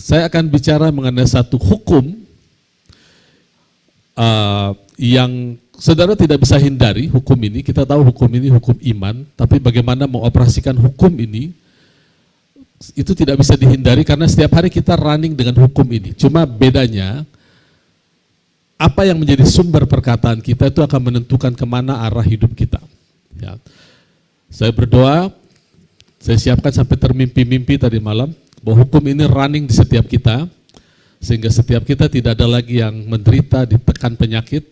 saya akan bicara mengenai satu hukum yang saudara tidak bisa hindari. Hukum ini, kita tahu hukum ini hukum iman, tapi bagaimana mengoperasikan hukum ini, itu tidak bisa dihindari karena setiap hari kita running dengan hukum ini. Cuma bedanya, apa yang menjadi sumber perkataan kita itu akan menentukan kemana arah hidup kita. Ya. Saya berdoa, saya siapkan sampai termimpi-mimpi tadi malam, bahwa hukum ini running di setiap kita, sehingga setiap kita tidak ada lagi yang menderita ditekan penyakit,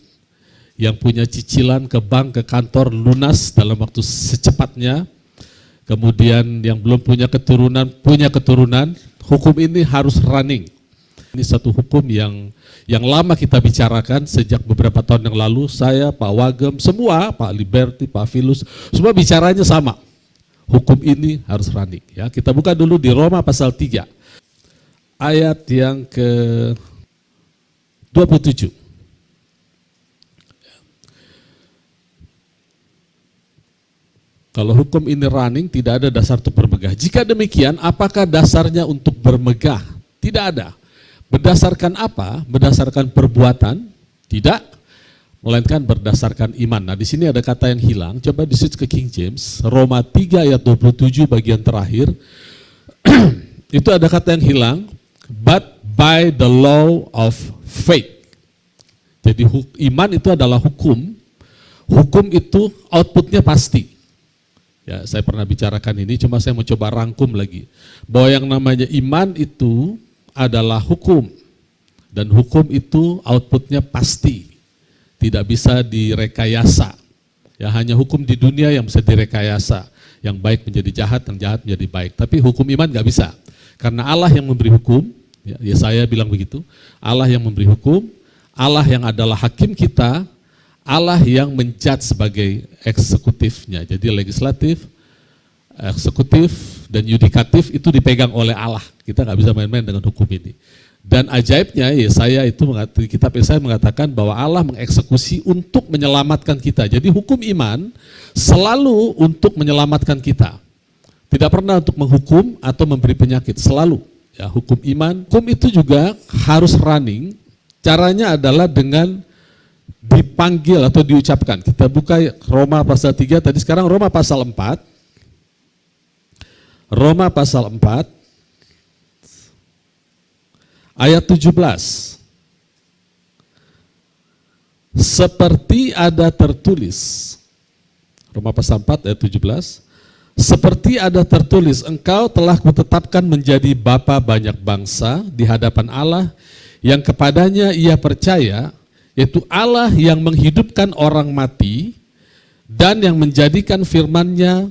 yang punya cicilan ke bank, ke kantor lunas dalam waktu secepatnya, kemudian yang belum punya keturunan, hukum ini harus running. Ini satu hukum yang lama kita bicarakan sejak beberapa tahun yang lalu, saya, Pak Wagem, semua, Pak Liberty, Pak Filus, semua bicaranya sama. Hukum ini harus running. Ya, kita buka dulu di Roma pasal 3, ayat yang ke-27. Kalau hukum ini running, tidak ada dasar untuk bermegah. Jika demikian, apakah dasarnya untuk bermegah? Tidak ada. Berdasarkan apa? Berdasarkan perbuatan? Tidak. Melainkan berdasarkan iman. Nah, di sini ada kata yang hilang. Coba di-switch ke King James, Roma 3 ayat 27 bagian terakhir. Itu ada kata yang hilang, but by the law of faith. Jadi iman itu adalah hukum. Hukum itu outputnya pasti. Ya, saya pernah bicarakan ini, cuma saya mau coba rangkum lagi. Bahwa yang namanya iman itu adalah hukum. Dan hukum itu outputnya pasti. Tidak bisa direkayasa. Ya, hanya hukum di dunia yang bisa direkayasa. Yang baik menjadi jahat, yang jahat menjadi baik. Tapi hukum iman nggak bisa. Karena Allah yang memberi hukum, ya saya bilang begitu, Allah yang memberi hukum, Allah yang adalah hakim kita, Allah yang menjudge sebagai eksekutifnya. Jadi legislatif, eksekutif, dan yudikatif itu dipegang oleh Allah. Kita nggak bisa main-main dengan hukum ini. Dan ajaibnya, Yesaya itu di kitab Yesaya mengatakan bahwa Allah mengeksekusi untuk menyelamatkan kita. Jadi hukum iman selalu untuk menyelamatkan kita. Tidak pernah untuk menghukum atau memberi penyakit, selalu. Ya, hukum iman, hukum itu juga harus running. Caranya adalah dengan dipanggil atau diucapkan. Kita buka Roma pasal 3, tadi sekarang Roma pasal 4. Roma pasal 4. Ayat 17, seperti ada tertulis, Roma pasal 4 ayat 17, seperti ada tertulis, engkau telah kutetapkan menjadi bapa banyak bangsa di hadapan Allah yang kepadanya ia percaya, yaitu Allah yang menghidupkan orang mati dan yang menjadikan firman-Nya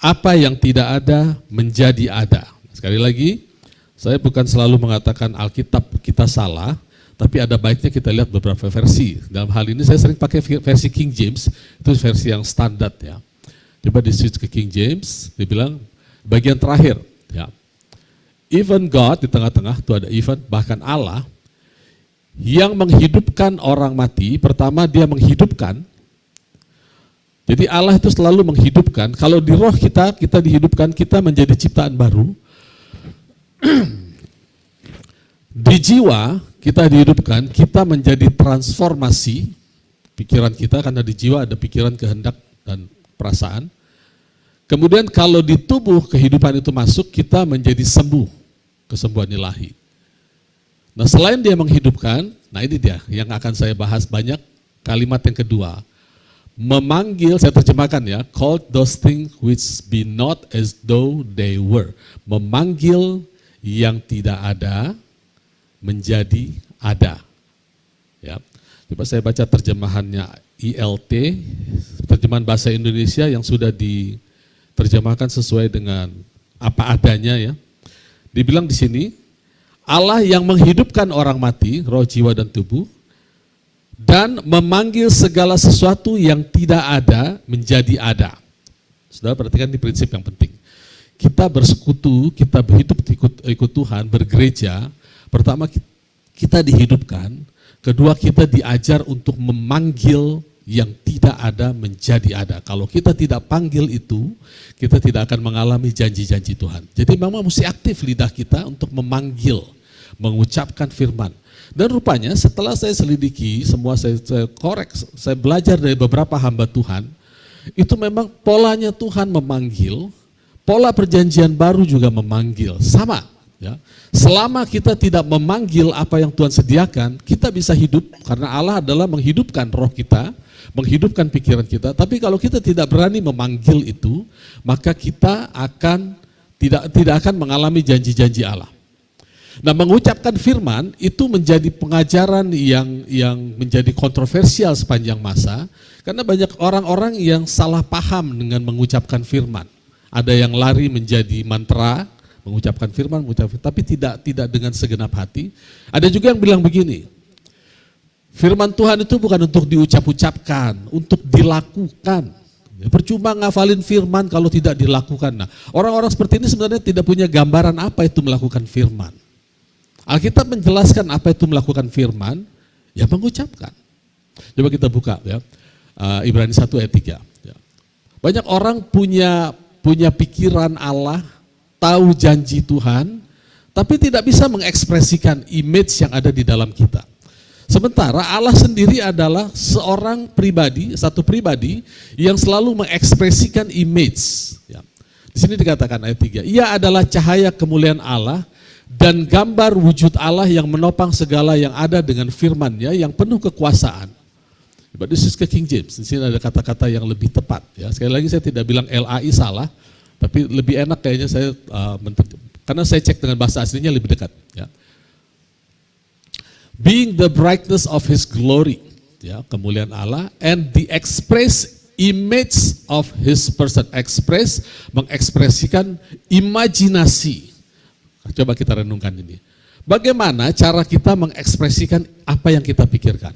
apa yang tidak ada menjadi ada. Sekali lagi, saya bukan selalu mengatakan Alkitab kita salah, tapi ada baiknya kita lihat beberapa versi. Dalam hal ini saya sering pakai versi King James, itu versi yang standar ya. Coba di-switch ke King James, dia bilang bagian terakhir ya. Even God, di tengah-tengah itu ada even, bahkan Allah yang menghidupkan orang mati. Pertama dia menghidupkan. Jadi Allah itu selalu menghidupkan. Kalau di roh kita dihidupkan, kita menjadi ciptaan baru. Di jiwa kita dihidupkan, kita menjadi transformasi pikiran kita, karena di jiwa ada pikiran, kehendak, dan perasaan. Kemudian kalau di tubuh kehidupan itu masuk, kita menjadi sembuh, kesembuhan ilahi. Nah, selain dia menghidupkan, nah ini dia yang akan saya bahas banyak, kalimat yang kedua. Memanggil, saya terjemahkan ya, called those things which be not as though they were. Memanggil yang tidak ada menjadi ada. Ya. Coba saya baca terjemahannya ILT, terjemahan bahasa Indonesia yang sudah diterjemahkan sesuai dengan apa adanya ya. Dibilang di sini, Allah yang menghidupkan orang mati, roh, jiwa, dan tubuh, dan memanggil segala sesuatu yang tidak ada menjadi ada. Saudara perhatikan di prinsip yang penting. Kita bersekutu, kita berhidup ikut Tuhan, bergereja. Pertama kita dihidupkan, kedua kita diajar untuk memanggil yang tidak ada menjadi ada. Kalau kita tidak panggil itu, kita tidak akan mengalami janji-janji Tuhan. Jadi memang mesti aktif lidah kita untuk memanggil, mengucapkan firman. Dan rupanya setelah saya selidiki, semua saya korek, saya belajar dari beberapa hamba Tuhan, itu memang polanya Tuhan memanggil, pola perjanjian baru juga memanggil, sama. Ya. Selama kita tidak memanggil apa yang Tuhan sediakan, kita bisa hidup karena Allah adalah menghidupkan roh kita, menghidupkan pikiran kita. Tapi kalau kita tidak berani memanggil itu, maka kita akan tidak akan mengalami janji-janji Allah. Nah, mengucapkan firman itu menjadi pengajaran yang menjadi kontroversial sepanjang masa, karena banyak orang-orang yang salah paham dengan mengucapkan firman. Ada yang lari menjadi mantra, mengucapkan firman, tapi tidak dengan segenap hati. Ada juga yang bilang begini, firman Tuhan itu bukan untuk diucap-ucapkan, untuk dilakukan. Percuma ngafalin firman kalau tidak dilakukan. Nah, orang-orang seperti ini sebenarnya tidak punya gambaran apa itu melakukan firman. Alkitab menjelaskan apa itu melakukan firman, ya mengucapkan. Coba kita buka ya, Ibrani 1 ayat 3. Ya. Banyak orang punya pikiran Allah, tahu janji Tuhan, tapi tidak bisa mengekspresikan image yang ada di dalam kita. Sementara Allah sendiri adalah seorang pribadi, satu pribadi yang selalu mengekspresikan image. Ya. Di sini dikatakan ayat 3, Ia adalah cahaya kemuliaan Allah dan gambar wujud Allah yang menopang segala yang ada dengan firman-Nya yang penuh kekuasaan. But this is ke King James. Di sini ada kata-kata yang lebih tepat. Ya. Sekali lagi saya tidak bilang LAI salah, tapi lebih enak kayaknya saya karena saya cek dengan bahasa aslinya lebih dekat. Ya. Being the brightness of His glory, ya, kemuliaan Allah, and the express image of His person. Mengekspresikan imajinasi. Coba kita renungkan ini. Bagaimana cara kita mengekspresikan apa yang kita pikirkan?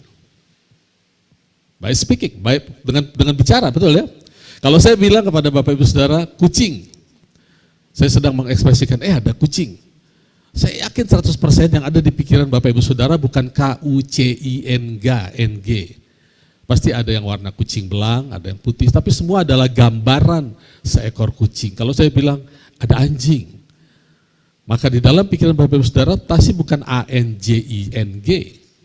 By speaking, dengan bicara, betul ya? Kalau saya bilang kepada Bapak Ibu Saudara, kucing. Saya sedang mengekspresikan, ada kucing. Saya yakin 100% yang ada di pikiran Bapak Ibu Saudara bukan KUCING. Pasti ada yang warna kucing belang, ada yang putih, tapi semua adalah gambaran seekor kucing. Kalau saya bilang, ada anjing. Maka di dalam pikiran Bapak Ibu Saudara pasti bukan ANJING,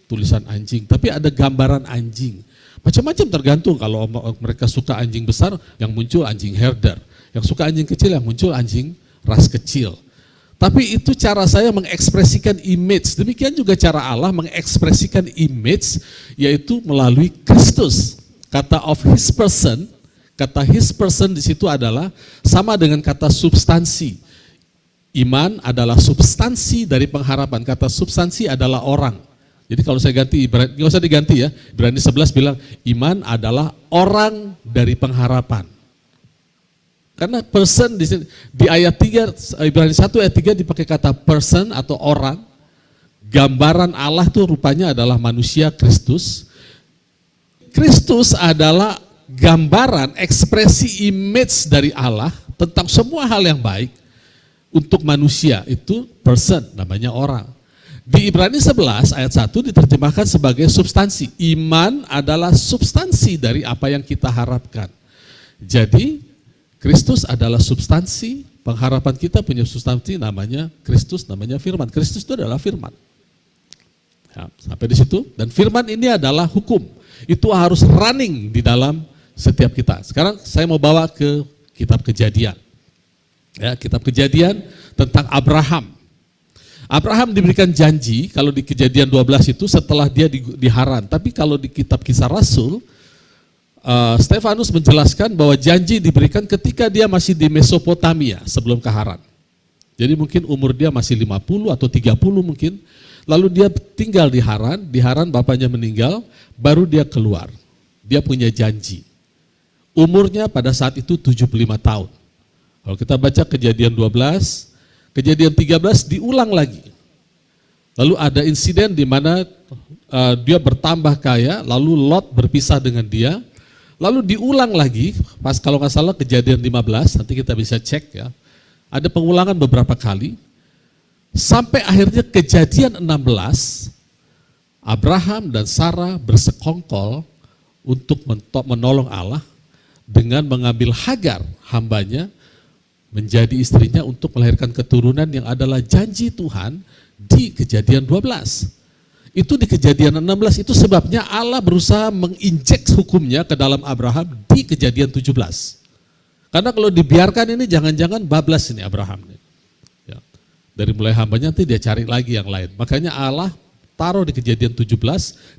tulisan anjing, tapi ada gambaran anjing. Macam-macam tergantung, kalau mereka suka anjing besar, yang muncul anjing herder. Yang suka anjing kecil, yang muncul anjing ras kecil. Tapi itu cara saya mengekspresikan image. Demikian juga cara Allah mengekspresikan image, yaitu melalui Kristus. Kata of His person, kata His person di situ adalah sama dengan kata substansi. Iman adalah substansi dari pengharapan. Kata substansi adalah orang. Jadi kalau saya ganti, nggak usah diganti ya. Ibrani 11 bilang, iman adalah orang dari pengharapan. Karena person di ayat 3, Ibrani 1 ayat 3 dipakai kata person atau orang. Gambaran Allah itu rupanya adalah manusia Kristus. Kristus adalah gambaran, ekspresi image dari Allah tentang semua hal yang baik. Untuk manusia itu person, namanya orang. Di Ibrani 11 ayat 1 diterjemahkan sebagai substansi. Iman adalah substansi dari apa yang kita harapkan. Jadi Kristus adalah substansi, pengharapan kita punya substansi namanya Kristus, namanya firman. Kristus itu adalah firman. Ya, sampai di situ. Dan firman ini adalah hukum. Itu harus running di dalam setiap kita. Sekarang saya mau bawa ke kitab Kejadian. Ya, kitab Kejadian tentang Abraham. Abraham diberikan janji kalau di Kejadian 12 itu setelah dia di Haran. Tapi kalau di kitab Kisah Rasul, Stefanus menjelaskan bahwa janji diberikan ketika dia masih di Mesopotamia sebelum ke Haran. Jadi mungkin umur dia masih 50 atau 30 mungkin. Lalu dia tinggal di Haran bapaknya meninggal, baru dia keluar. Dia punya janji. Umurnya pada saat itu 75 tahun. Kalau kita baca Kejadian 12, Kejadian 13 diulang lagi. Lalu ada insiden di mana dia bertambah kaya, lalu Lot berpisah dengan dia. Lalu diulang lagi, pas kalau nggak salah Kejadian 15, nanti kita bisa cek ya. Ada pengulangan beberapa kali. Sampai akhirnya Kejadian 16, Abraham dan Sarah bersekongkol untuk menolong Allah dengan mengambil Hagar, hambanya, menjadi istrinya untuk melahirkan keturunan yang adalah janji Tuhan di Kejadian 12. Itu di Kejadian 16, itu sebabnya Allah berusaha menginjek hukumnya ke dalam Abraham di Kejadian 17. Karena kalau dibiarkan ini jangan-jangan bablas ini Abraham. Ya. Dari mulai hambanya nanti dia cari lagi yang lain. Makanya Allah taruh di Kejadian 17,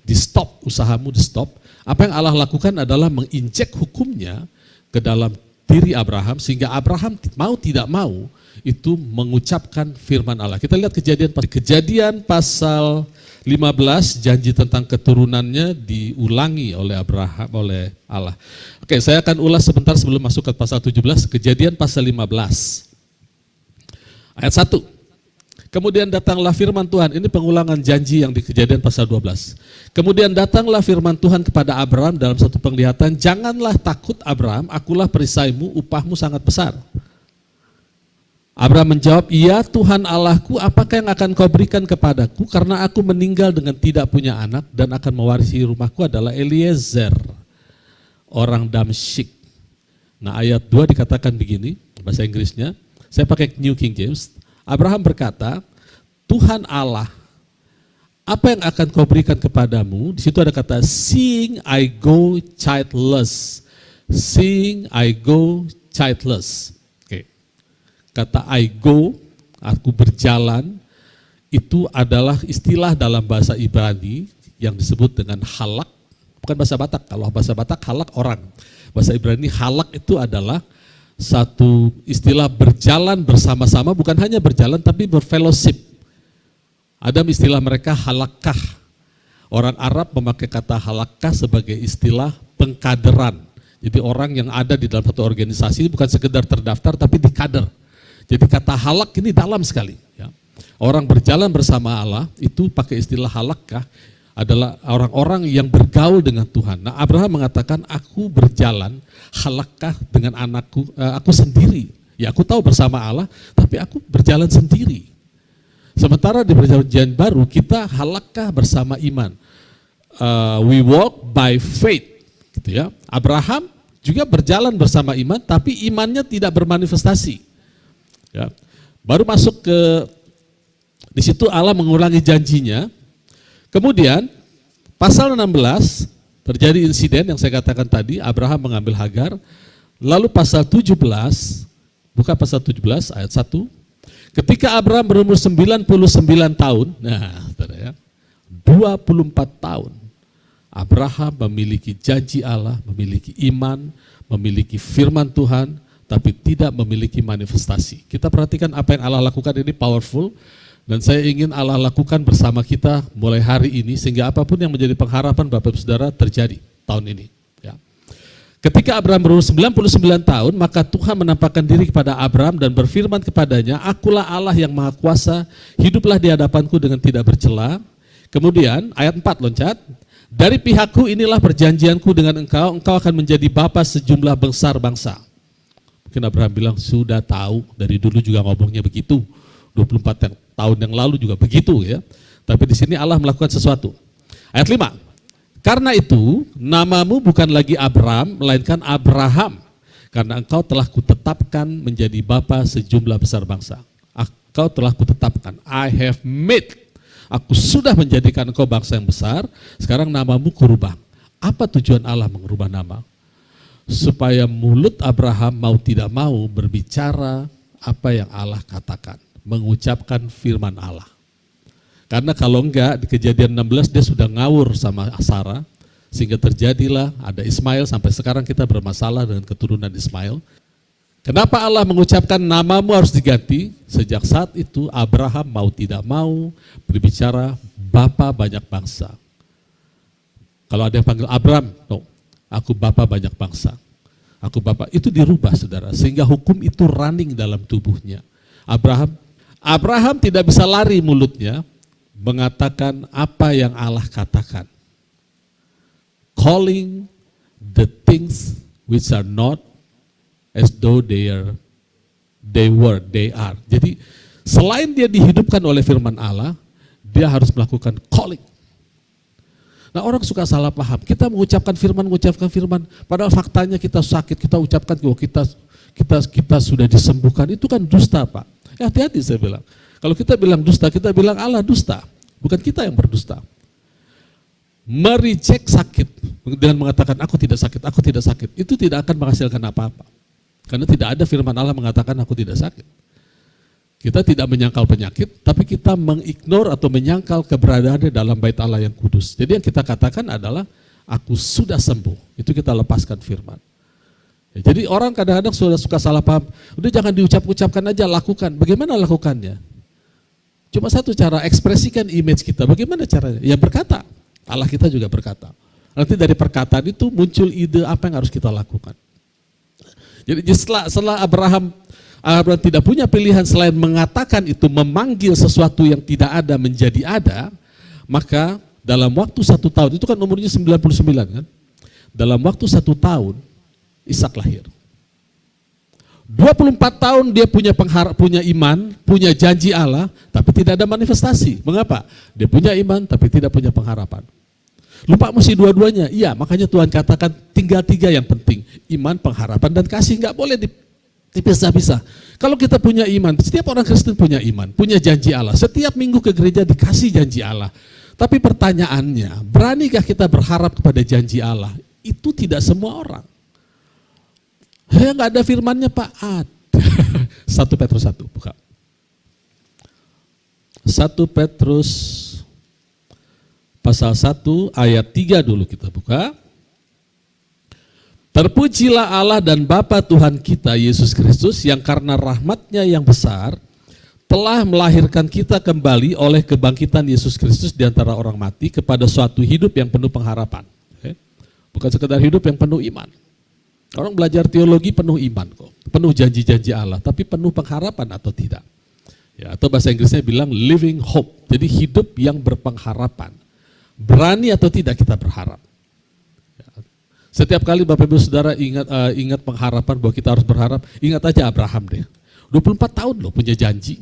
di stop, usahamu di stop. Apa yang Allah lakukan adalah menginjek hukumnya ke dalam diri Abraham, sehingga Abraham mau tidak mau itu mengucapkan firman Allah. Kita lihat Kejadian pasal 15, janji tentang keturunannya diulangi oleh Abraham, oleh Allah. Oke, saya akan ulas sebentar sebelum masuk ke pasal 17, Kejadian pasal 15. Ayat 1. Kemudian datanglah firman Tuhan, ini pengulangan janji yang di Kejadian pasal 12. Kemudian datanglah firman Tuhan kepada Abraham dalam satu penglihatan, janganlah takut Abraham, akulah perisaimu, upahmu sangat besar. Abraham menjawab, iya Tuhan Allahku, apakah yang akan kau berikan kepadaku, karena aku meninggal dengan tidak punya anak, dan akan mewarisi rumahku adalah Eliezer, orang Damsyik. Nah ayat 2 dikatakan begini, bahasa Inggrisnya, saya pakai New King James. Abraham berkata, Tuhan Allah, apa yang akan kau berikan kepadamu? Di situ ada kata, seeing I go childless. Seeing I go childless. Oke. Kata I go, aku berjalan, itu adalah istilah dalam bahasa Ibrani yang disebut dengan halak. Bukan bahasa Batak, kalau bahasa Batak halak orang. Bahasa Ibrani halak itu adalah satu istilah berjalan bersama-sama, bukan hanya berjalan tapi berfellowship. Ada istilah mereka halakah. Orang Arab memakai kata halakah sebagai istilah pengkaderan. Jadi orang yang ada di dalam satu organisasi bukan sekedar terdaftar tapi dikader. Jadi kata halak ini dalam sekali. Ya. Orang berjalan bersama Allah itu pakai istilah halakah adalah orang-orang yang bergaul dengan Tuhan. Nah Abraham mengatakan, aku berjalan halakah dengan anakku, aku sendiri. Ya aku tahu bersama Allah, tapi aku berjalan sendiri. Sementara di perjanjian baru kita halakah bersama iman. We walk by faith. Gitu ya. Abraham juga berjalan bersama iman, tapi imannya tidak bermanifestasi. Ya. Baru masuk ke, di situ Allah mengulangi janjinya. Kemudian pasal 16 terjadi insiden yang saya katakan tadi, Abraham mengambil Hagar. Lalu pasal 17, buka pasal 17 ayat 1. Ketika Abraham berumur 99 tahun, nah ya, 24 tahun, Abraham memiliki janji Allah, memiliki iman, memiliki firman Tuhan, tapi tidak memiliki manifestasi. Kita perhatikan apa yang Allah lakukan, ini powerful. Dan saya ingin Allah lakukan bersama kita mulai hari ini, sehingga apapun yang menjadi pengharapan Bapak Ibu Saudara terjadi tahun ini. Ya. Ketika Abraham berumur 99 tahun, maka Tuhan menampakkan diri kepada Abraham dan berfirman kepadanya, akulah Allah yang maha kuasa, hiduplah di hadapanku dengan tidak bercela. Kemudian ayat 4 loncat, dari pihakku inilah perjanjianku dengan engkau, engkau akan menjadi bapa sejumlah besar bangsa. Mungkin Abraham bilang, sudah tahu, dari dulu juga ngomongnya begitu. 24 tahun yang lalu juga begitu ya. Tapi di sini Allah melakukan sesuatu. Ayat 5. Karena itu namamu bukan lagi Abram, melainkan Abraham. Karena engkau telah kutetapkan menjadi bapa sejumlah besar bangsa. Engkau telah kutetapkan. I have made. Aku sudah menjadikan engkau bangsa yang besar. Sekarang namamu kurubah. Apa tujuan Allah mengubah nama? Supaya mulut Abraham mau tidak mau berbicara apa yang Allah katakan. Mengucapkan firman Allah. Karena kalau enggak, di Kejadian 16 dia sudah ngawur sama Sarah, sehingga terjadilah ada Ismail, sampai sekarang kita bermasalah dengan keturunan Ismail. Kenapa Allah mengucapkan namamu harus diganti? Sejak saat itu Abraham mau tidak mau berbicara bapa banyak bangsa. Kalau ada yang panggil Abram, no, aku bapa banyak bangsa. Aku bapa, itu dirubah saudara, sehingga hukum itu running dalam tubuhnya. Abraham tidak bisa lari mulutnya mengatakan apa yang Allah katakan. Calling the things which are not as though they are. Jadi selain dia dihidupkan oleh firman Allah, dia harus melakukan calling. Nah, orang suka salah paham. Kita mengucapkan firman, padahal faktanya kita sakit, kita ucapkan bahwa kita sudah disembuhkan. Itu kan dusta, Pak. Hati-hati saya bilang. Kalau kita bilang dusta, kita bilang Allah dusta. Bukan kita yang berdusta. Mereject sakit dengan mengatakan aku tidak sakit. Itu tidak akan menghasilkan apa-apa. Karena tidak ada firman Allah mengatakan aku tidak sakit. Kita tidak menyangkal penyakit, tapi kita mengignore atau menyangkal keberadaannya dalam bait Allah yang kudus. Jadi yang kita katakan adalah, aku sudah sembuh. Itu kita lepaskan firman. Ya, jadi orang kadang-kadang suka salah paham. Udah jangan diucapkan aja, lakukan. Bagaimana lakukannya? Cuma satu cara, ekspresikan image kita. Bagaimana caranya? Ya berkata. Allah kita juga berkata. Nanti dari perkataan itu muncul ide apa yang harus kita lakukan. Jadi setelah Abraham tidak punya pilihan selain mengatakan itu, memanggil sesuatu yang tidak ada menjadi ada, maka dalam waktu 1 tahun, itu kan umurnya 99 kan, dalam waktu 1 tahun, Ishak lahir. 24 tahun dia punya iman, punya janji Allah, tapi tidak ada manifestasi. Mengapa? Dia punya iman, tapi tidak punya pengharapan. Lupa mesti dua-duanya. Iya, makanya Tuhan katakan tinggal 3 yang penting. Iman, pengharapan, dan kasih. Nggak boleh dipisah-pisah. Kalau kita punya iman, setiap orang Kristen punya iman, punya janji Allah. Setiap minggu ke gereja dikasih janji Allah. Tapi pertanyaannya, beranikah kita berharap kepada janji Allah? Itu tidak semua orang. Ya nggak ada firmannya, Pak. Ada. 1 Petrus 1, buka. 1 Petrus pasal 1 ayat 3 dulu kita buka. Terpujilah Allah dan Bapa Tuhan kita Yesus Kristus yang karena rahmat-Nya yang besar telah melahirkan kita kembali oleh kebangkitan Yesus Kristus di antara orang mati kepada suatu hidup yang penuh pengharapan. Bukan sekedar hidup yang penuh iman. Orang belajar teologi penuh iman kok, penuh janji-janji Allah, tapi penuh pengharapan atau tidak. Ya, atau bahasa Inggrisnya bilang living hope, jadi hidup yang berpengharapan. Berani atau tidak kita berharap. Setiap kali Bapak Ibu Saudara ingat pengharapan bahwa kita harus berharap, ingat aja Abraham deh. 24 tahun loh punya janji.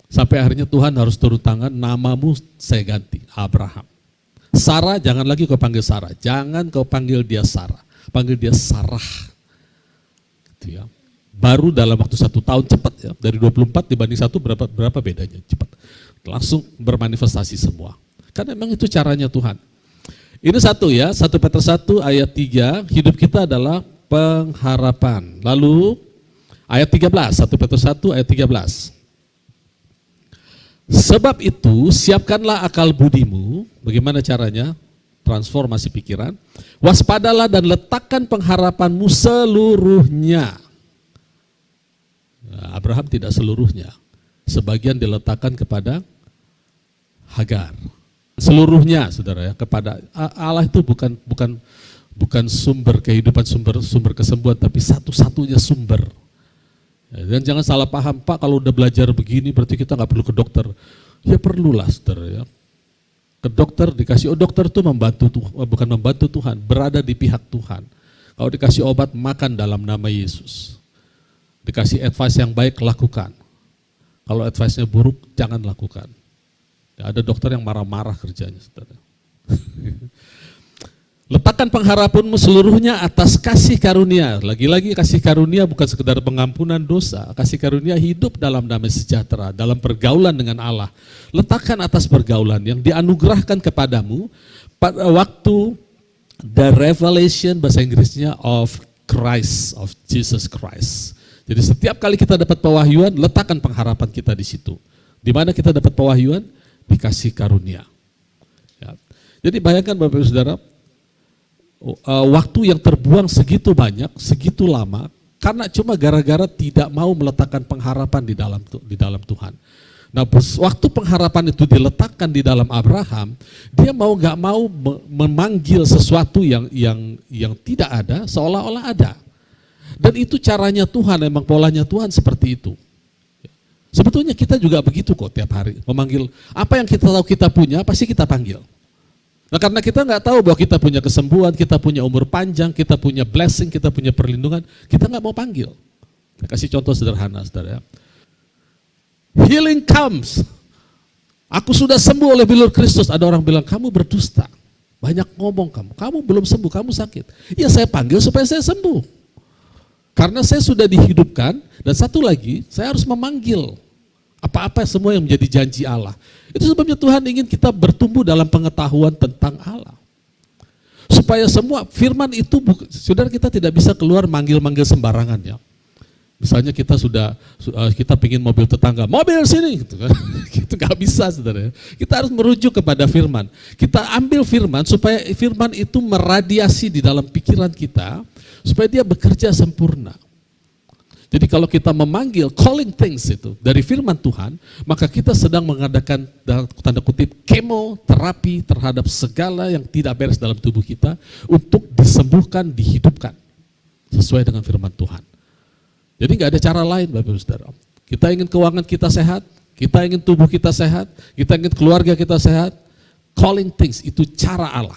Sampai akhirnya Tuhan harus turun tangan, namamu saya ganti, Abraham. Sarah, jangan lagi kau panggil Sarah, jangan kau panggil dia Sarah, panggil dia Sarah. Gitu ya. Baru dalam waktu 1 tahun, cepat ya, dari 24 dibanding 1 berapa bedanya, cepat. Langsung bermanifestasi semua. Kan memang itu caranya Tuhan. Ini 1 Petrus 1 ayat 3, hidup kita adalah pengharapan. Lalu ayat 13, 1 Petrus 1 ayat 13. Sebab itu siapkanlah akal budimu, bagaimana caranya? Transformasi pikiran. Waspadalah dan letakkan pengharapanmu seluruhnya. Nah, Abraham tidak seluruhnya. Sebagian diletakkan kepada Hagar. Seluruhnya, saudara ya, kepada Allah itu bukan sumber kehidupan, sumber kesembuhan, tapi satu-satunya sumber. Dan jangan salah paham, Pak, kalau udah belajar begini berarti kita nggak perlu ke dokter. Ya perlulah, saudara ya. Ke dokter dikasih, dokter itu bukan membantu Tuhan, berada di pihak Tuhan. Kalau dikasih obat, makan dalam nama Yesus. Dikasih advice yang baik, lakukan. Kalau advice-nya buruk, jangan lakukan. Ya, ada dokter yang marah-marah kerjanya, saudara. Letakkan pengharapanmu seluruhnya atas kasih karunia. Lagi-lagi kasih karunia bukan sekedar pengampunan dosa. Kasih karunia hidup dalam damai sejahtera, dalam pergaulan dengan Allah. Letakkan atas pergaulan yang dianugerahkan kepadamu pada waktu the revelation, bahasa Inggrisnya, of Christ, of Jesus Christ. Jadi setiap kali kita dapat pewahyuan, letakkan pengharapan kita di situ. Di mana kita dapat pewahyuan? Dikasih karunia. Ya. Jadi bayangkan Bapak Ibu Saudara, waktu yang terbuang segitu banyak, segitu lama, karena cuma gara-gara tidak mau meletakkan pengharapan di dalam Tuhan. Nah, waktu pengharapan itu diletakkan di dalam Abraham, dia mau nggak mau memanggil sesuatu yang tidak ada, seolah-olah ada. Dan itu caranya Tuhan, memang polanya Tuhan seperti itu. Sebetulnya kita juga begitu kok tiap hari, memanggil apa yang kita tahu kita punya, pasti kita panggil. Nah, karena kita nggak tahu bahwa kita punya kesembuhan, kita punya umur panjang, kita punya blessing, kita punya perlindungan, kita nggak mau panggil. Saya kasih contoh sederhana, saudara. Healing comes Aku sudah sembuh oleh bilur Kristus. Ada orang bilang, kamu berdusta. Banyak ngomong kamu belum sembuh, kamu sakit. Ya saya panggil supaya saya sembuh. Karena saya sudah dihidupkan, dan satu lagi, saya harus memanggil apa-apa semua yang menjadi janji Allah. Itu sebabnya Tuhan ingin kita bertumbuh dalam pengetahuan tentang Allah. Supaya semua firman itu, saudara, kita tidak bisa keluar manggil-manggil sembarangan ya. Misalnya kita pingin mobil tetangga, mobil sini, gitu kan. Gitu nggak bisa, saudara. Kita harus merujuk kepada firman. Kita ambil firman supaya firman itu meradiasi di dalam pikiran kita, supaya dia bekerja sempurna. Jadi kalau kita memanggil calling things itu dari firman Tuhan, maka kita sedang mengadakan tanda kutip kemoterapi terhadap segala yang tidak beres dalam tubuh kita untuk disembuhkan, dihidupkan sesuai dengan firman Tuhan. Jadi nggak ada cara lain, Bapak Ibu Saudara. Kita ingin keuangan kita sehat, kita ingin tubuh kita sehat, kita ingin keluarga kita sehat. Calling things itu cara Allah.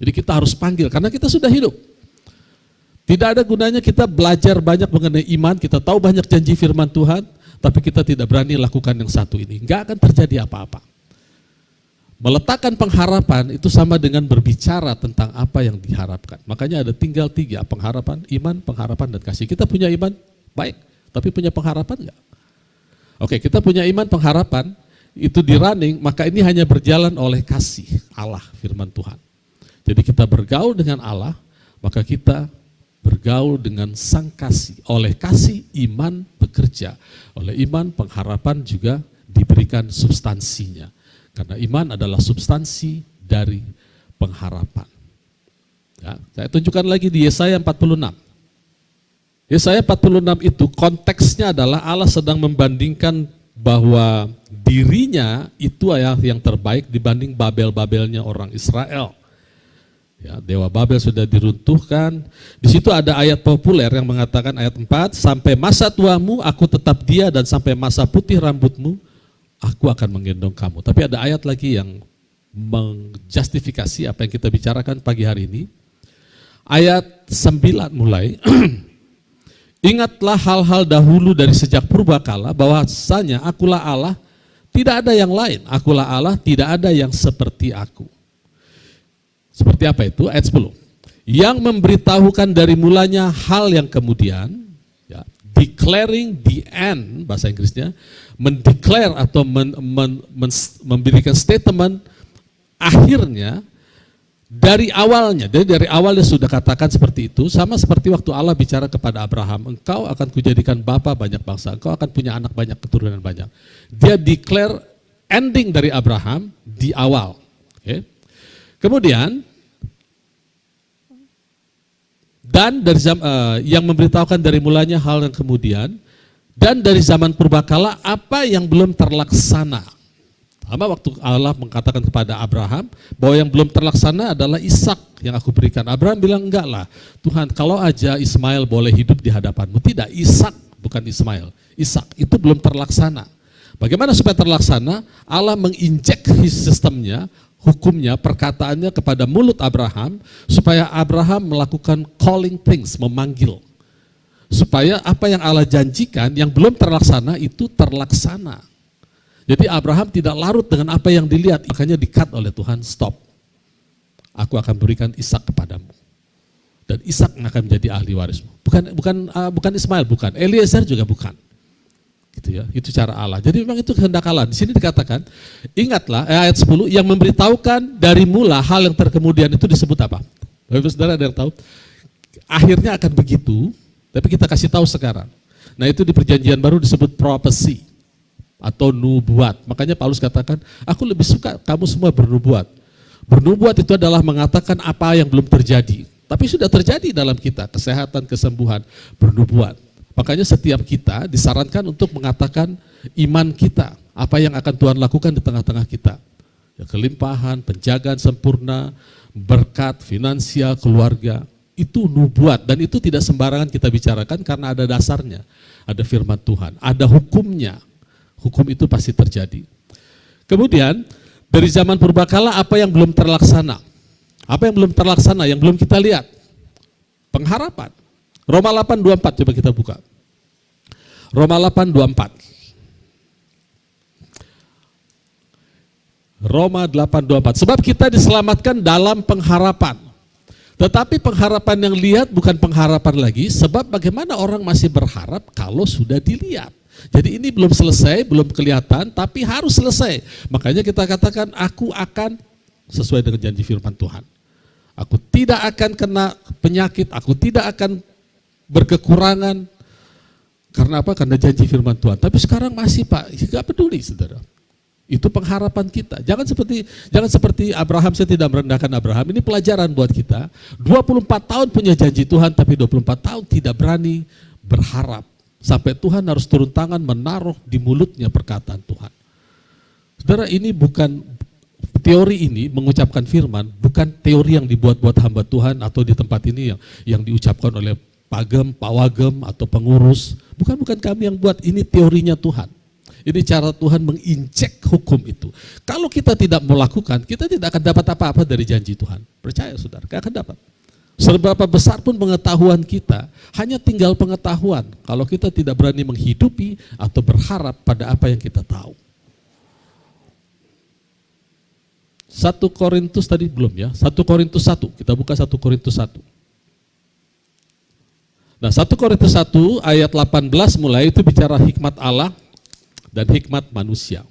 Jadi kita harus panggil karena kita sudah hidup. Tidak ada gunanya kita belajar banyak mengenai iman, kita tahu banyak janji firman Tuhan, tapi kita tidak berani lakukan yang satu ini. Nggak akan terjadi apa-apa. Meletakkan pengharapan itu sama dengan berbicara tentang apa yang diharapkan. Makanya ada tinggal 3, pengharapan, iman, pengharapan, dan kasih. Kita punya iman, baik, tapi punya pengharapan enggak? Oke, kita punya iman, pengharapan, itu di running, maka ini hanya berjalan oleh kasih Allah, firman Tuhan. Jadi kita bergaul dengan Allah, maka kita bergaul dengan sang kasih. Oleh kasih, iman bekerja. Oleh iman, pengharapan juga diberikan substansinya. Karena iman adalah substansi dari pengharapan. Ya, saya tunjukkan lagi di Yesaya 46. Yesaya 46 itu konteksnya adalah Allah sedang membandingkan bahwa dirinya itu yang terbaik dibanding Babel-Babelnya orang Israel. Ya, Dewa Babel sudah diruntuhkan. Di situ ada ayat populer yang mengatakan ayat 4, sampai masa tuamu aku tetap dia dan sampai masa putih rambutmu aku akan menggendong kamu. Tapi ada ayat lagi yang menjustifikasi apa yang kita bicarakan pagi hari ini. Ayat 9 mulai. Ingatlah hal-hal dahulu dari sejak purbakala bahwasanya akulah Allah, tidak ada yang lain. Akulah Allah, tidak ada yang seperti aku. Seperti apa itu? Ayat 10. Yang memberitahukan dari mulanya hal yang kemudian, ya, declaring the end, bahasa Inggrisnya, mendeclare atau memberikan statement akhirnya dari awalnya. Jadi dari awalnya sudah katakan seperti itu, sama seperti waktu Allah bicara kepada Abraham, engkau akan kujadikan bapa banyak bangsa, engkau akan punya anak banyak, keturunan banyak. Dia declare ending dari Abraham di awal. Okay. Kemudian, dan dari yang memberitahukan dari mulanya hal yang kemudian, dan dari zaman purbakala apa yang belum terlaksana. Sama waktu Allah mengatakan kepada Abraham bahwa yang belum terlaksana adalah Ishak yang aku berikan. Abraham bilang enggak lah, Tuhan kalau aja Ismail boleh hidup di hadapanmu. Tidak, Ishak bukan Ismail. Ishak itu belum terlaksana. Bagaimana supaya terlaksana? Allah menginjek sistemnya, hukumnya, perkataannya kepada mulut Abraham, supaya Abraham melakukan calling things, memanggil. Supaya apa yang Allah janjikan, yang belum terlaksana itu terlaksana. Jadi Abraham tidak larut dengan apa yang dilihat, makanya di-cut oleh Tuhan, stop. Aku akan berikan Ishak kepadamu. Dan Ishak akan menjadi ahli warismu. Bukan Ismail, bukan. Eliezer juga bukan. Gitu ya, itu cara Allah. Jadi memang itu kehendak Allah. Di sini dikatakan, ingatlah ayat 10 yang memberitahukan dari mula hal yang terkemudian itu disebut apa? Bapak Saudara ada yang tahu? Akhirnya akan begitu, tapi kita kasih tahu sekarang. Nah, itu di perjanjian baru disebut prophecy atau nubuat. Makanya Paulus katakan, aku lebih suka kamu semua bernubuat. Bernubuat itu adalah mengatakan apa yang belum terjadi, tapi sudah terjadi dalam kita, kesehatan, kesembuhan, bernubuat. Makanya setiap kita disarankan untuk mengatakan iman kita, apa yang akan Tuhan lakukan di tengah-tengah kita. Ya, kelimpahan, penjagaan sempurna, berkat, finansial, keluarga, itu nubuat. Dan itu tidak sembarangan kita bicarakan karena ada dasarnya. Ada firman Tuhan, ada hukumnya. Hukum itu pasti terjadi. Kemudian, dari zaman purbakala apa yang belum terlaksana? Apa yang belum terlaksana, yang belum kita lihat? Pengharapan. Roma 8:24 coba kita buka. Roma 8:24. Roma 8:24. Sebab kita diselamatkan dalam pengharapan. Tetapi pengharapan yang lihat bukan pengharapan lagi, sebab bagaimana orang masih berharap kalau sudah dilihat. Jadi ini belum selesai, belum kelihatan, tapi harus selesai. Makanya kita katakan, aku akan sesuai dengan janji firman Tuhan. Aku tidak akan kena penyakit, aku tidak akan berkekurangan. Karena apa? Karena janji firman Tuhan. Tapi sekarang masih Pak, nggak peduli saudara. Itu pengharapan kita. Jangan seperti Abraham, saya tidak merendahkan Abraham. Ini pelajaran buat kita. 24 tahun punya janji Tuhan, tapi 24 tahun tidak berani berharap. Sampai Tuhan harus turun tangan menaruh di mulutnya perkataan Tuhan. Saudara, ini bukan teori, ini mengucapkan firman, bukan teori yang dibuat-buat hamba Tuhan atau di tempat ini yang diucapkan oleh pagem, pawagem atau pengurus. Bukan kami yang buat, ini teorinya Tuhan. Ini cara Tuhan menginjek hukum itu. Kalau kita tidak melakukan, kita tidak akan dapat apa-apa dari janji Tuhan. Percaya saudara, tidak akan dapat. Seberapa besar pun pengetahuan kita, hanya tinggal pengetahuan. Kalau kita tidak berani menghidupi atau berharap pada apa yang kita tahu. 1 Korintus tadi belum ya, 1 Korintus 1, kita buka 1 Korintus 1. Nah 1 Korintus 1 ayat 18 mulai itu bicara hikmat Allah dan hikmat manusia.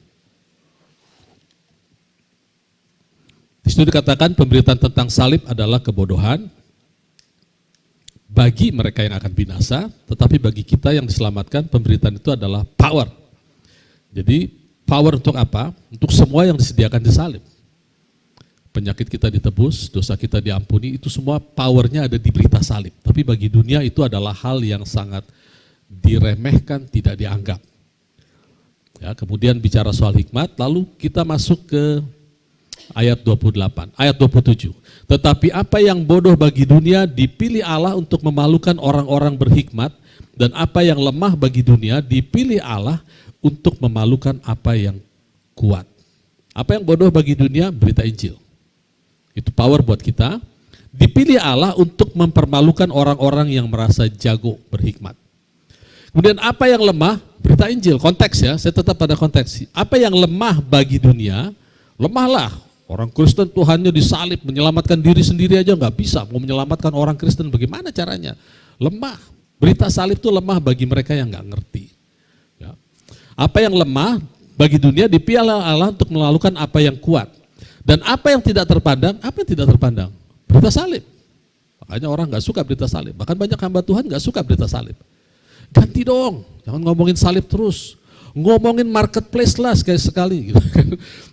Di situ dikatakan pemberitaan tentang salib adalah kebodohan bagi mereka yang akan binasa, tetapi bagi kita yang diselamatkan pemberitaan itu adalah power. Jadi power untuk apa? Untuk semua yang disediakan di salib. Penyakit kita ditebus, dosa kita diampuni, itu semua powernya ada di berita salib. Tapi bagi dunia itu adalah hal yang sangat diremehkan, tidak dianggap. Ya, kemudian bicara soal hikmat, lalu kita masuk ke ayat 28, ayat 27. Tetapi apa yang bodoh bagi dunia dipilih Allah untuk memalukan orang-orang berhikmat, dan apa yang lemah bagi dunia dipilih Allah untuk memalukan apa yang kuat. Apa yang bodoh bagi dunia? Berita Injil. Itu power buat kita. Dipilih Allah untuk mempermalukan orang-orang yang merasa jago berhikmat. Kemudian apa yang lemah? Berita Injil, konteks ya, saya tetap pada konteks. Apa yang lemah bagi dunia, lemahlah. Orang Kristen Tuhannya disalib, menyelamatkan diri sendiri aja nggak bisa. Mau menyelamatkan orang Kristen bagaimana caranya? Lemah. Berita salib itu lemah bagi mereka yang nggak ngerti. Ya. Apa yang lemah bagi dunia dipilih Allah untuk melakukan apa yang kuat. Dan apa yang tidak terpandang? Apa yang tidak terpandang? Berita salib. Makanya orang nggak suka berita salib. Bahkan banyak hamba Tuhan nggak suka berita salib. Ganti dong, jangan ngomongin salib terus. Ngomongin marketplace lah sekali gitu.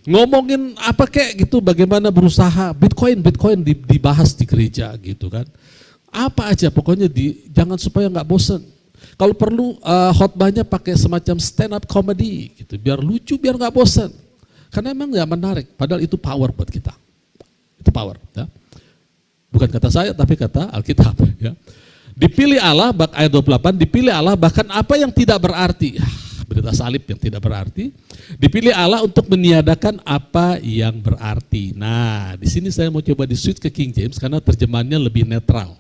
Ngomongin apa kayak gitu, bagaimana berusaha, Bitcoin dibahas di gereja gitu kan. Apa aja pokoknya jangan supaya nggak bosen. Kalau perlu khotbahnya pakai semacam stand up comedy gitu, biar lucu, biar nggak bosen. Karena emang nggak menarik, padahal itu power buat kita. Itu power ya. Bukan kata saya tapi kata Alkitab ya. Dipilih Allah, ayat 28, dipilih Allah bahkan apa yang tidak berarti, berita salib yang tidak berarti, dipilih Allah untuk meniadakan apa yang berarti. Nah, di sini saya mau coba di-switch ke King James karena terjemahannya lebih netral.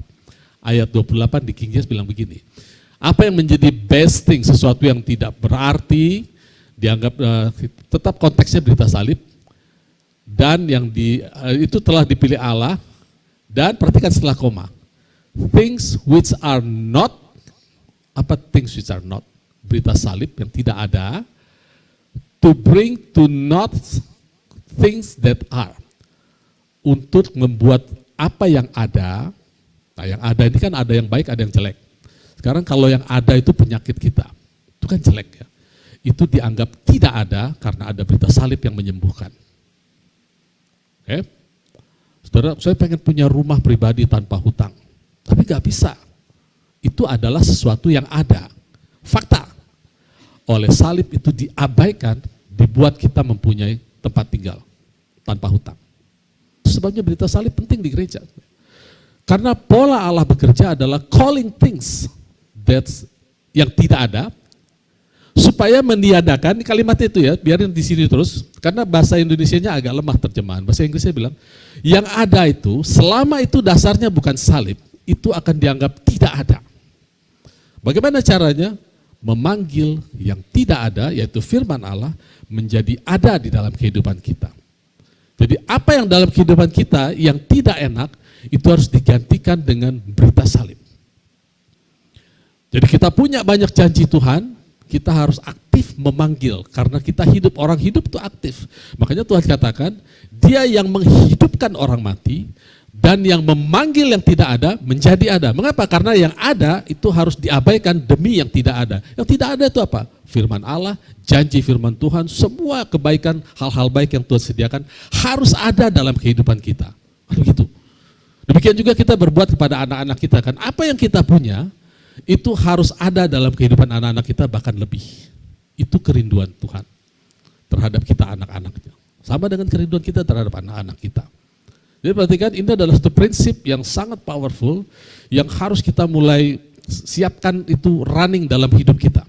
Ayat 28 di King James bilang begini, apa yang menjadi best thing, sesuatu yang tidak berarti, dianggap tetap konteksnya berita salib, dan yang itu telah dipilih Allah, dan perhatikan setelah koma. Things which are not, apa things which are not? Berita salib yang tidak ada, to bring to not things that are. Untuk membuat apa yang ada, nah yang ada ini kan ada yang baik, ada yang jelek. Sekarang kalau yang ada itu penyakit kita, itu kan jelek ya. Itu dianggap tidak ada karena ada berita salib yang menyembuhkan. Oke? Saudara, saya pengen punya rumah pribadi tanpa hutang. Tapi gak bisa. Itu adalah sesuatu yang ada. Fakta. Oleh salib itu diabaikan, dibuat kita mempunyai tempat tinggal tanpa hutang. Sebabnya berita salib penting di gereja. Karena pola Allah bekerja adalah calling things yang tidak ada, supaya meniadakan, kalimat itu ya, biarin di sini terus, karena bahasa Indonesianya agak lemah terjemahan. Bahasa Inggrisnya bilang, yang ada itu, selama itu dasarnya bukan salib, itu akan dianggap tidak ada. Bagaimana caranya? Memanggil yang tidak ada, yaitu firman Allah, menjadi ada di dalam kehidupan kita. Jadi apa yang dalam kehidupan kita yang tidak enak, itu harus digantikan dengan berita salib. Jadi kita punya banyak janji Tuhan, kita harus aktif memanggil, karena kita hidup, orang hidup itu aktif. Makanya Tuhan katakan, dia yang menghidupkan orang mati, dan yang memanggil yang tidak ada, menjadi ada. Mengapa? Karena yang ada itu harus diabaikan demi yang tidak ada. Yang tidak ada itu apa? Firman Allah, janji firman Tuhan, semua kebaikan, hal-hal baik yang Tuhan sediakan, harus ada dalam kehidupan kita. Begitu. Demikian juga kita berbuat kepada anak-anak kita kan, apa yang kita punya, itu harus ada dalam kehidupan anak-anak kita, bahkan lebih. Itu kerinduan Tuhan terhadap kita anak-anaknya. Sama dengan kerinduan kita terhadap anak-anak kita. Jadi perhatikan, ini adalah satu prinsip yang sangat powerful, yang harus kita mulai siapkan itu running dalam hidup kita.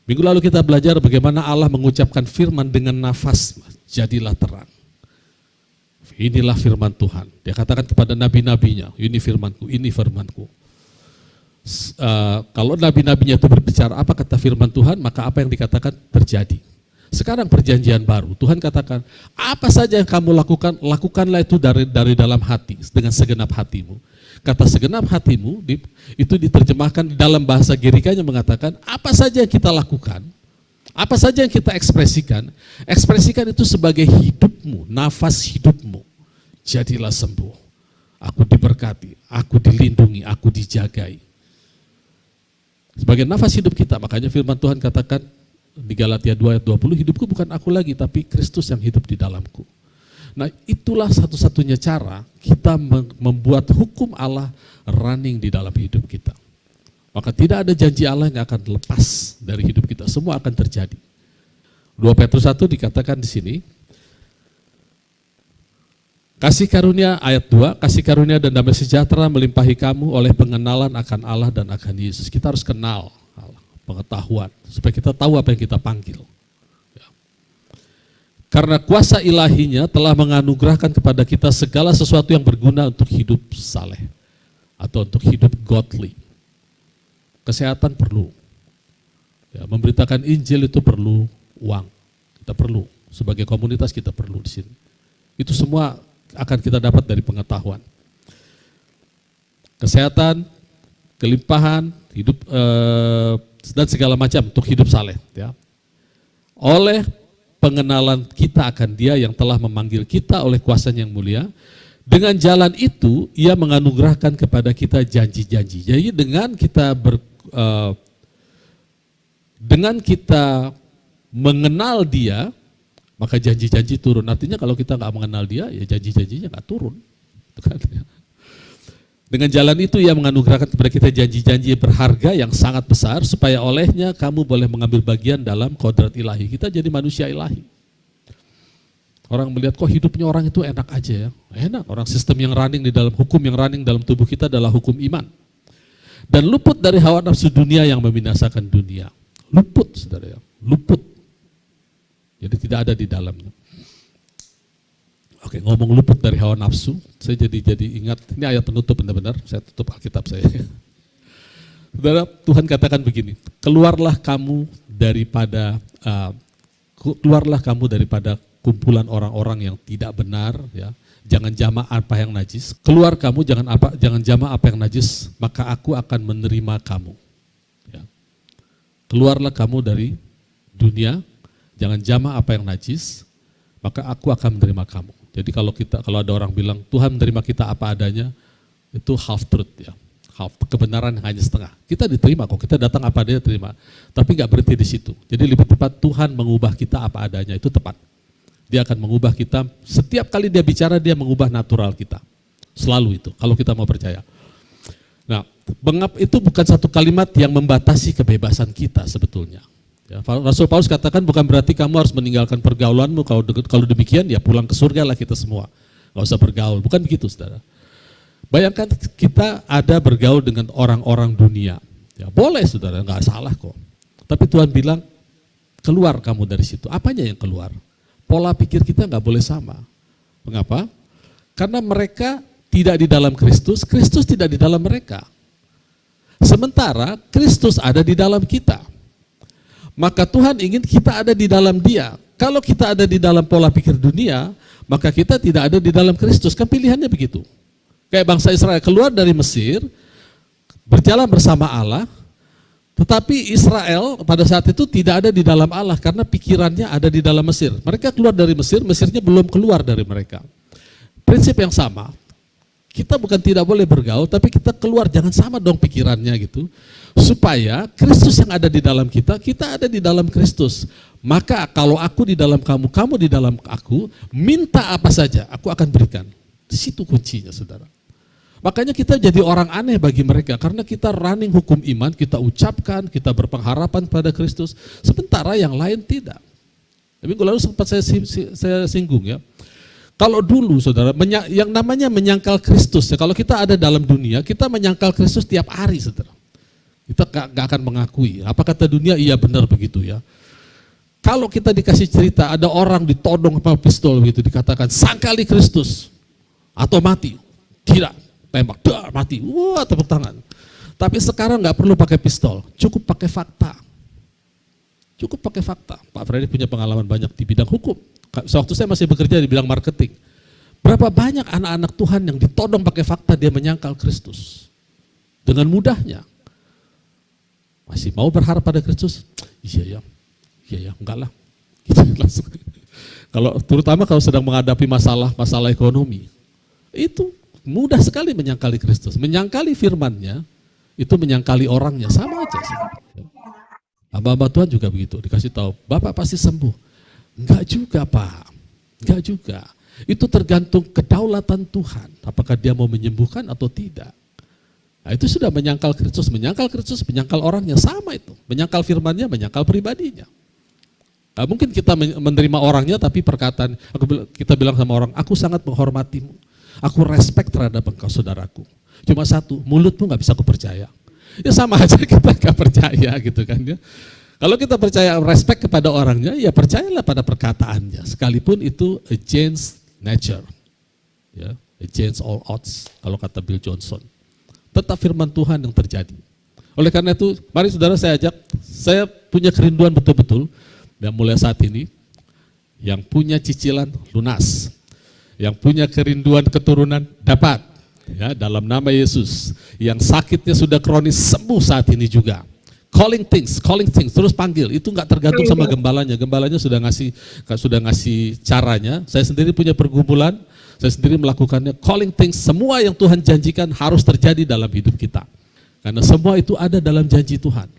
Minggu lalu kita belajar bagaimana Allah mengucapkan firman dengan nafas, jadilah terang. Inilah firman Tuhan. Dia katakan kepada nabi-nabinya, ini firmanku, ini firmanku. Kalau nabi-nabinya itu berbicara apa kata firman Tuhan, maka apa yang dikatakan terjadi. Sekarang perjanjian baru, Tuhan katakan, apa saja yang kamu lakukan, lakukanlah itu dari dalam hati, dengan segenap hatimu. Kata segenap hatimu, itu diterjemahkan dalam bahasa Gerikanya mengatakan, apa saja yang kita lakukan, apa saja yang kita ekspresikan itu sebagai hidupmu, nafas hidupmu. Jadilah sembuh, aku diberkati, aku dilindungi, aku dijagai. Sebagai nafas hidup kita, makanya firman Tuhan katakan, di Galatia 2 ayat 20, hidupku bukan aku lagi, tapi Kristus yang hidup di dalamku. Nah, itulah satu-satunya cara kita membuat hukum Allah running di dalam hidup kita. Maka tidak ada janji Allah yang akan lepas dari hidup kita, semua akan terjadi. 2 Petrus 1 dikatakan di sini, kasih karunia ayat 2, kasih karunia dan damai sejahtera melimpahi kamu oleh pengenalan akan Allah dan akan Yesus. Kita harus kenal Allah, pengetahuan, supaya kita tahu apa yang kita panggil. Ya. Karena kuasa ilahinya telah menganugerahkan kepada kita segala sesuatu yang berguna untuk hidup saleh, atau untuk hidup godly. Kesehatan perlu. Ya, memberitakan Injil itu perlu uang. Kita perlu, sebagai komunitas kita perlu di sini. Itu semua akan kita dapat dari pengetahuan. Kesehatan, kelimpahan, hidup dan segala macam untuk hidup saleh. Ya. Oleh pengenalan kita akan Dia yang telah memanggil kita oleh kuasa-Nya yang mulia, dengan jalan itu Ia menganugerahkan kepada kita janji-janji. Jadi dengan kita mengenal Dia, maka janji-janji turun. Artinya kalau kita nggak mengenal Dia, ya janji-janjinya nggak turun. Dengan jalan itu Ia menganugerahkan kepada kita janji-janji berharga yang sangat besar, supaya olehnya kamu boleh mengambil bagian dalam kodrat ilahi. Kita jadi manusia ilahi. Orang melihat kok hidupnya orang itu enak aja ya. Enak, orang sistem yang running di dalam hukum yang running dalam tubuh kita adalah hukum iman. Dan luput dari hawa nafsu dunia yang membinasakan dunia. Luput, saudara ya, luput. Jadi tidak ada di dalamnya. Oke, ngomong luput dari hawa nafsu, saya jadi ingat, ini ayat penutup benar-benar, saya tutup Alkitab saya. Saudara, Tuhan katakan begini, keluarlah kamu daripada kumpulan orang-orang yang tidak benar, ya. Jangan jama apa yang najis. Keluar kamu, jangan jama apa yang najis, maka aku akan menerima kamu. Ya. Keluarlah kamu dari dunia, jangan jama apa yang najis, maka aku akan menerima kamu. Jadi kalau ada orang bilang Tuhan menerima kita apa adanya, itu half truth ya, half kebenaran hanya setengah. Kita diterima kok, kita datang apa adanya terima, tapi nggak berhenti di situ. Jadi lebih tepat Tuhan mengubah kita apa adanya, itu tepat. Dia akan mengubah kita, setiap kali Dia bicara Dia mengubah natural kita, selalu itu. Kalau kita mau percaya. Nah, bengap itu bukan satu kalimat yang membatasi kebebasan kita sebetulnya. Ya, Rasul Paulus katakan bukan berarti kamu harus meninggalkan pergaulanmu, kalau demikian ya pulang ke surga lah kita semua, nggak usah bergaul, bukan begitu saudara. Bayangkan kita ada bergaul dengan orang-orang dunia, ya boleh saudara, nggak salah kok. Tapi Tuhan bilang keluar kamu dari situ. Apanya yang keluar? Pola pikir kita nggak boleh sama. Mengapa? Karena mereka tidak di dalam Kristus, Kristus tidak di dalam mereka. Sementara Kristus ada di dalam kita. Maka Tuhan ingin kita ada di dalam Dia. Kalau kita ada di dalam pola pikir dunia, maka kita tidak ada di dalam Kristus. Kan pilihannya begitu. Kayak bangsa Israel keluar dari Mesir, berjalan bersama Allah, tetapi Israel pada saat itu tidak ada di dalam Allah karena pikirannya ada di dalam Mesir. Mereka keluar dari Mesir, Mesirnya belum keluar dari mereka. Prinsip yang sama, kita bukan tidak boleh bergaul, tapi kita keluar, jangan sama dong pikirannya gitu. Supaya Kristus yang ada di dalam kita, kita ada di dalam Kristus. Maka kalau aku di dalam kamu, kamu di dalam aku, minta apa saja, aku akan berikan. Di situ kuncinya, saudara. Makanya kita jadi orang aneh bagi mereka, karena kita running hukum iman, kita ucapkan, kita berpengharapan pada Kristus, sementara yang lain tidak. Minggu lalu sempat saya singgung ya. Kalau dulu saudara, yang namanya menyangkal Kristus, ya, kalau kita ada dalam dunia, kita menyangkal Kristus tiap hari saudara. Kita gak akan mengakui. Apa kata dunia? Iya benar begitu ya. Kalau kita dikasih cerita, ada orang ditodong sama pistol begitu, dikatakan sangkali Kristus, atau mati. Tidak, tembak, dar, mati. Wah, tepuk tangan. Tapi sekarang gak perlu pakai pistol, cukup pakai fakta. Cukup pakai fakta. Pak Freddy punya pengalaman banyak di bidang hukum. Sewaktu saya masih bekerja di bidang marketing, berapa banyak anak-anak Tuhan yang ditodong pakai fakta dia menyangkal Kristus dengan mudahnya. Masih mau berharap pada Kristus? Iya ya, enggak lah. Gitu, langsung. Terutama kalau sedang menghadapi masalah ekonomi, itu mudah sekali menyangkali Kristus, menyangkali firman-Nya, itu menyangkali orangnya, sama aja. Hamba-hamba Tuhan juga begitu, dikasih tahu, Bapak pasti sembuh. Enggak juga Pak, enggak juga. Itu tergantung kedaulatan Tuhan, apakah dia mau menyembuhkan atau tidak. Nah, itu sudah menyangkal Kristus, menyangkal orangnya, sama itu. Menyangkal firman-Nya, menyangkal pribadinya. Nah, mungkin kita menerima orangnya tapi perkataan, kita bilang sama orang, aku sangat menghormatimu, aku respect terhadap engkau saudaraku. Cuma satu, mulutmu gak bisa aku percaya. Ya sama aja kita gak percaya gitu kan ya. Kalau kita percaya respect kepada orangnya, ya percayalah pada perkataannya. Sekalipun itu against nature, ya, against all odds, kalau kata Bill Johnson. Tetap firman Tuhan yang terjadi. Oleh karena itu, mari saudara saya ajak, saya punya kerinduan betul-betul, dan mulai saat ini, yang punya cicilan lunas, yang punya kerinduan keturunan dapat, ya, dalam nama Yesus. Yang sakitnya sudah kronis sembuh saat ini juga. Calling things, terus panggil. Itu nggak tergantung sama gembalanya. Gembalanya sudah ngasih caranya. Saya sendiri punya pergumulan, saya sendiri melakukannya. Calling things, semua yang Tuhan janjikan harus terjadi dalam hidup kita. Karena semua itu ada dalam janji Tuhan.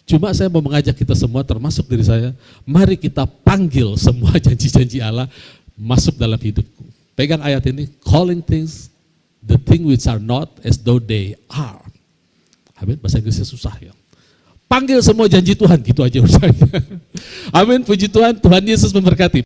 Cuma saya mau mengajak kita semua, termasuk diri saya, mari kita panggil semua janji-janji Allah masuk dalam hidupku. Pegang ayat ini, calling things, the thing which are not as though they are. Amin, bahasa Inggrisnya susah ya. Panggil semua janji Tuhan, gitu aja urusannya. Amin, puji Tuhan, Tuhan Yesus memberkati.